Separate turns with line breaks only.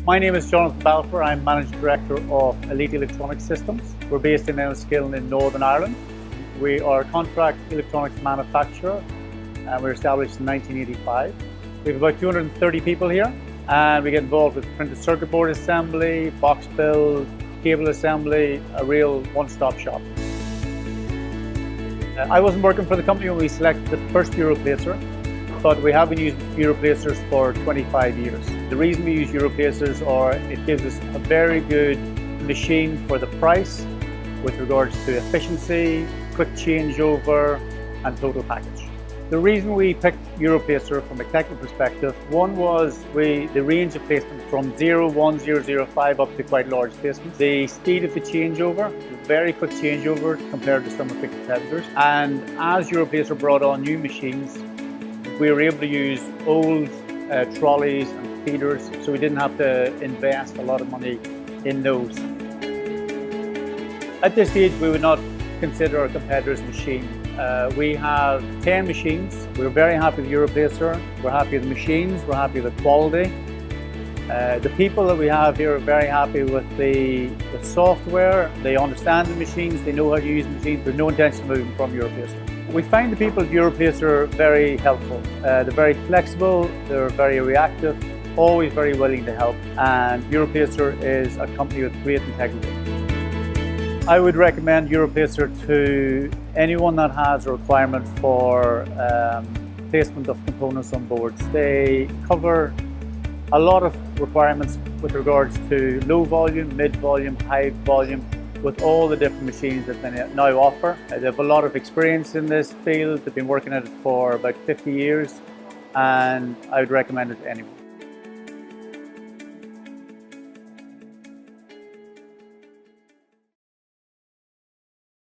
My name is Jonathan Balfour. I'm Managing Director of Elite Electronic Systems. We're based in Enniskillen in Northern Ireland. We are a contract electronics manufacturer and we were established in 1985. We have about 230 people here and we get involved with printed circuit board assembly, box build, cable assembly, a real one-stop shop. I wasn't working for the company when we selected the first Europlacer, but we have been using Europlacers for 25 years. The reason we use Europlacers is it gives us a very good machine for the price with regards to efficiency, quick changeover and total package. The reason we picked Europlacer from a technical perspective, one was the range of placement from 0, 1, 0, 0, 5 up to quite large placements. The speed of the changeover, very quick changeover compared to some of the competitors. And as Europlacer brought on new machines, we were able to use old trolleys and feeders, so we didn't have to invest a lot of money in those. At this stage, we would not consider our competitor's machine. We have 10 machines. We're very happy with Europlacer. We're happy with the machines. We're happy with the quality. The people that we have here are very happy with the software. They understand the machines. They know how to use the machines. There's no intention of moving from Europlacer. We find the people at Europlacer very helpful. They're very flexible. They're very reactive. Always very willing to help. And Europlacer is a company with great integrity. I would recommend Europlacer to anyone that has a requirement for placement of components on boards. They cover a lot of requirements with regards to low volume, mid volume, high volume, with all the different machines that they now offer. They have a lot of experience in this field. They've been working at it for about 50 years and I would recommend it to anyone.